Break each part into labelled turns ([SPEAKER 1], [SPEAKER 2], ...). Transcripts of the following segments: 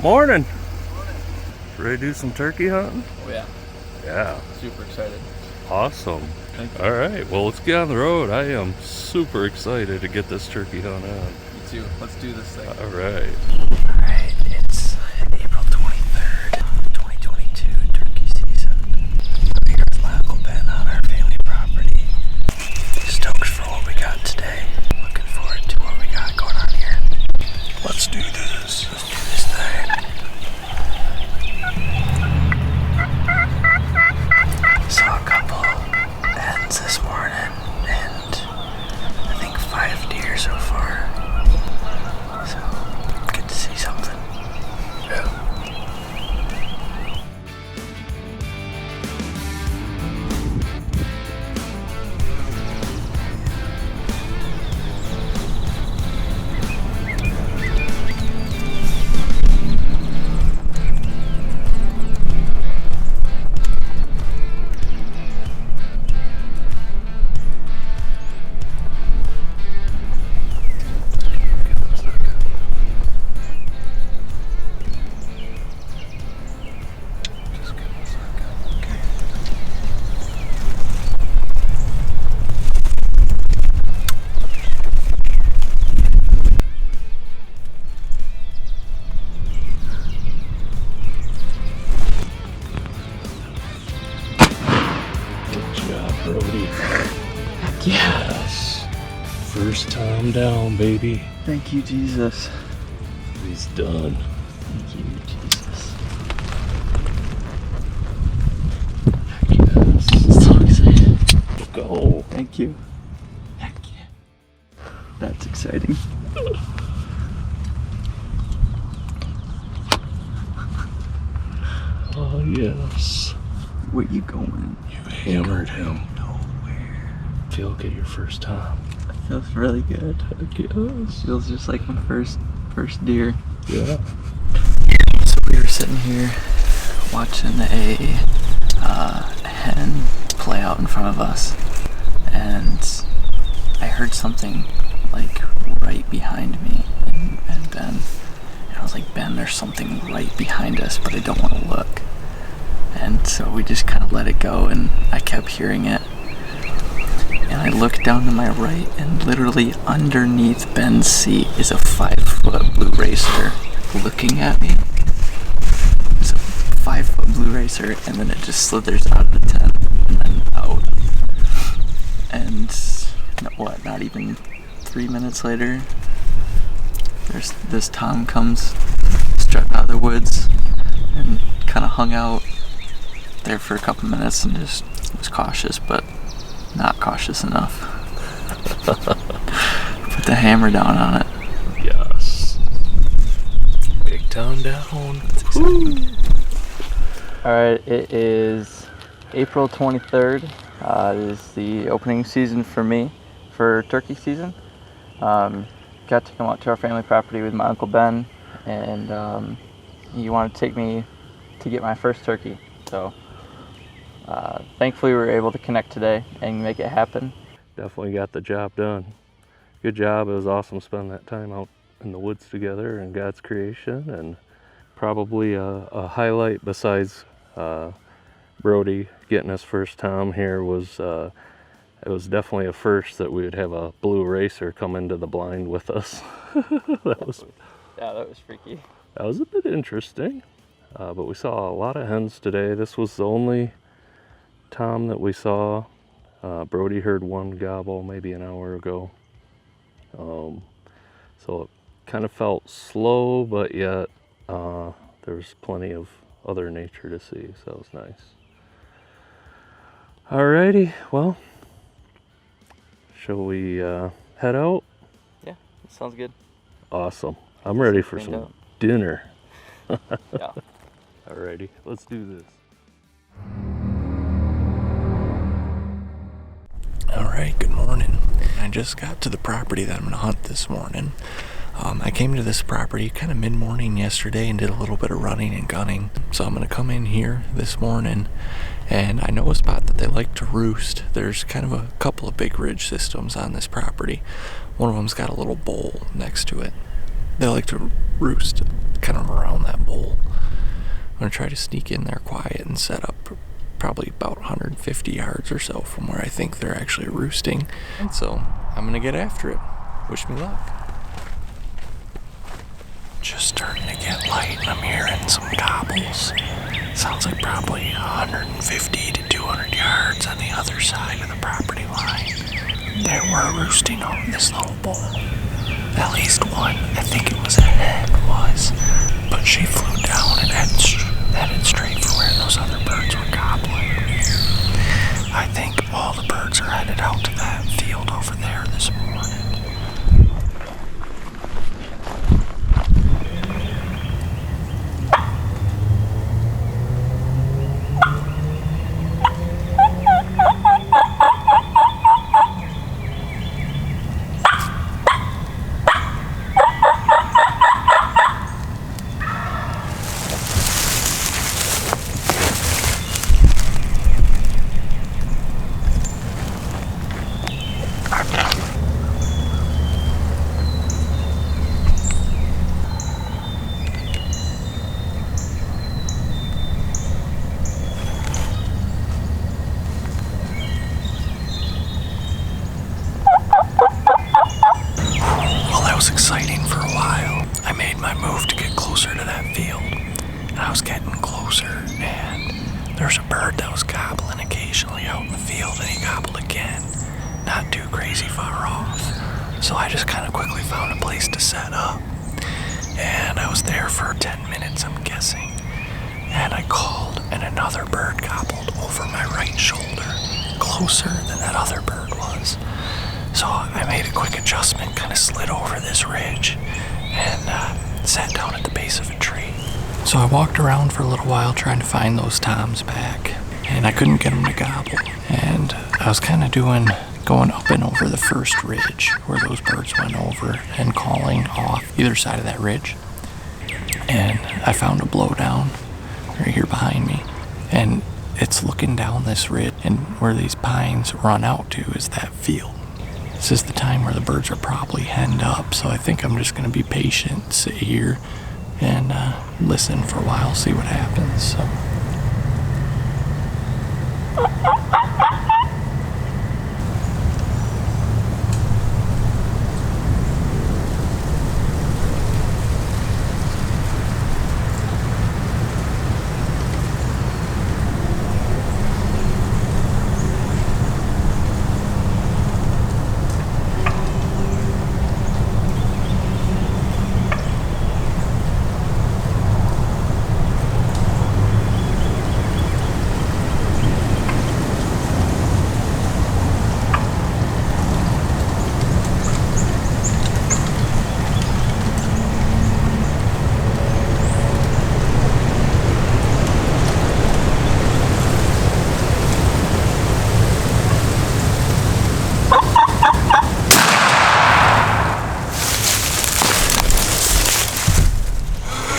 [SPEAKER 1] Morning. Ready to do some turkey hunting?
[SPEAKER 2] Oh yeah.
[SPEAKER 1] Yeah.
[SPEAKER 2] Super excited.
[SPEAKER 1] Awesome.
[SPEAKER 2] Thank you.
[SPEAKER 1] All right. Well, let's get on the road. I am super excited to get this turkey hunt on.
[SPEAKER 2] Me too. Let's do this thing.
[SPEAKER 1] All right.
[SPEAKER 3] Alright, it's April 23rd, 2022, turkey season. I'm here with my Uncle Ben on our family property. Stoked for what we got today. Looking forward to what we got going on here. Let's do this. Let's do this thing. Saw a couple hens this morning, and I think 5 deer so far. So, good to see something. Yeah.
[SPEAKER 1] Good job, Brody.
[SPEAKER 3] Yeah.
[SPEAKER 1] Yes. First time down, baby.
[SPEAKER 3] Thank you, Jesus.
[SPEAKER 1] He's done.
[SPEAKER 3] Thank you, Jesus.
[SPEAKER 1] Yes.
[SPEAKER 3] So excited.
[SPEAKER 1] Go.
[SPEAKER 3] Thank you. Heck yeah. That's exciting.
[SPEAKER 1] Oh, yes.
[SPEAKER 3] Where you going?
[SPEAKER 1] You hammered him.
[SPEAKER 3] Nowhere.
[SPEAKER 1] Feel like your first time.
[SPEAKER 3] Feels really good.
[SPEAKER 1] Heck yes.
[SPEAKER 3] Feels just like my first deer.
[SPEAKER 1] Yeah.
[SPEAKER 3] So we were sitting here watching a hen play out in front of us, and I heard something like right behind me and Ben. And I was like, Ben, there's something right behind us, but I don't want to look. And so we just kind of let it go, and I kept hearing it. And I looked down to my right, and literally underneath Ben's seat is a 5-foot blue racer looking at me. It's a 5-foot blue racer, and then it just slithers out of the tent and then out. And not even 3 minutes later, there's this Tom comes strutting out of the woods and kind of hung out there for a couple minutes and just was cautious, but not cautious enough. Put the hammer down on it.
[SPEAKER 1] Yes. Big time down.
[SPEAKER 3] That's exciting. Alright, it is April 23rd. It is the opening season for me for turkey season. Got to come out to our family property with my Uncle Ben, and he wanted to take me to get my first turkey. So thankfully we were able to connect today and make it happen.
[SPEAKER 1] Definitely got the job done. Good job. It was awesome spending that time out in the woods together in God's creation, and probably a highlight besides Brody getting his first Tom here was it was definitely a first that we would have a blue racer come into the blind with us. that was
[SPEAKER 3] freaky.
[SPEAKER 1] That was a bit interesting, but we saw a lot of hens today. This was the only Tom that we saw. Brody heard one gobble maybe an hour ago. So it kind of felt slow, but yet there was plenty of other nature to see, so it was nice. Alrighty, well, shall we head out?
[SPEAKER 3] Yeah, sounds good.
[SPEAKER 1] Awesome. I'm ready for some
[SPEAKER 3] out.
[SPEAKER 1] dinner.
[SPEAKER 3] Yeah.
[SPEAKER 1] Alrighty, let's do this.
[SPEAKER 4] Alright, good morning. I just got to the property that I'm going to hunt this morning. I came to this property kind of mid-morning yesterday and did a little bit of running and gunning. So I'm going to come in here this morning, and I know a spot that they like to roost. There's kind of a couple of big ridge systems on this property. One of them's got a little bowl next to it. They like to roost kind of around that bowl. I'm going to try to sneak in there quiet and set up probably about 150 yards or so from where I think they're actually roosting. And so I'm going to get after it. Wish me luck. Just starting to get light and I'm hearing some gobbles. Sounds like probably 150 to 200 yards on the other side of the property line. They were roosting over this little bowl. At least one, I think it was a hen, but she flew down and headed straight for where those other birds were gobbling. I think all the birds are headed out to that field over there this morning. Exciting for a while. I made my move to get closer to that field, and I was getting closer, and there's a bird that was gobbling occasionally out in the field, and he gobbled again, not too crazy far off. So I just kind of quickly found a place to set up, and I was there for 10 minutes, I'm guessing, and I called, and another bird gobbled over my right shoulder, closer than that other bird was. So I made a quick adjustment, kind of slid over this ridge and sat down at the base of a tree. So I walked around for a little while trying to find those toms back, and I couldn't get them to gobble. And I was kind of going up and over the first ridge where those birds went over and calling off either side of that ridge. And I found a blowdown right here behind me. And it's looking down this ridge, and where these pines run out to is that field. This is the time where the birds are probably henned up, so I think I'm just going to be patient, sit here, and listen for a while, see what happens. So.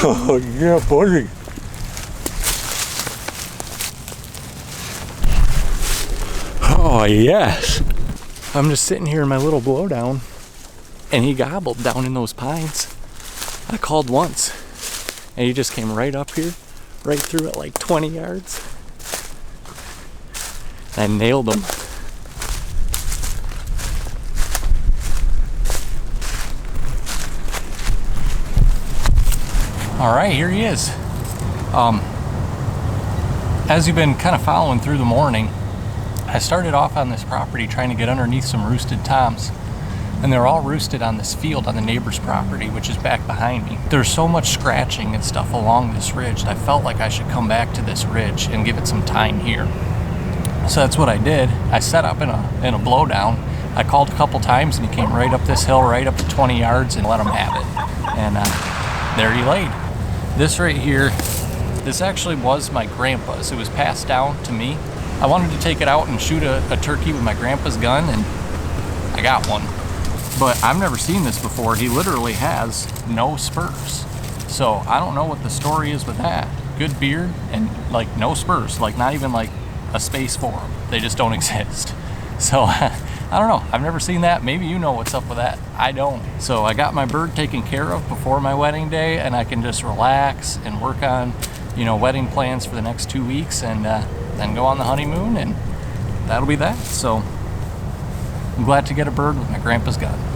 [SPEAKER 5] Oh, yeah, buddy. Oh, yes.
[SPEAKER 4] I'm just sitting here in my little blowdown, and he gobbled down in those pines. I called once, and he just came right up here, right through it like 20 yards. I nailed him. All right, here he is. As you've been kind of following through the morning, I started off on this property trying to get underneath some roosted toms, and they're all roosted on this field on the neighbor's property, which is back behind me. There's so much scratching and stuff along this ridge that I felt like I should come back to this ridge and give it some time here. So that's what I did. I set up in a blowdown. I called a couple times, and he came right up this hill, right up to 20 yards, and let him have it. And there he laid. This right here, this actually was my grandpa's. It was passed down to me. I wanted to take it out and shoot a turkey with my grandpa's gun, and I got one. But I've never seen this before. He literally has no spurs. So I don't know what the story is with that. Good beard and like no spurs, like not even like a space for them. They just don't exist. So
[SPEAKER 6] I don't know. I've never seen that. Maybe you know what's up with that. I don't. So I got my bird taken care of before my wedding day, and I can just relax and work on, you know, wedding plans for the next 2 weeks, and then go on the honeymoon, and that'll be that. So I'm glad to get a bird with my grandpa's gun.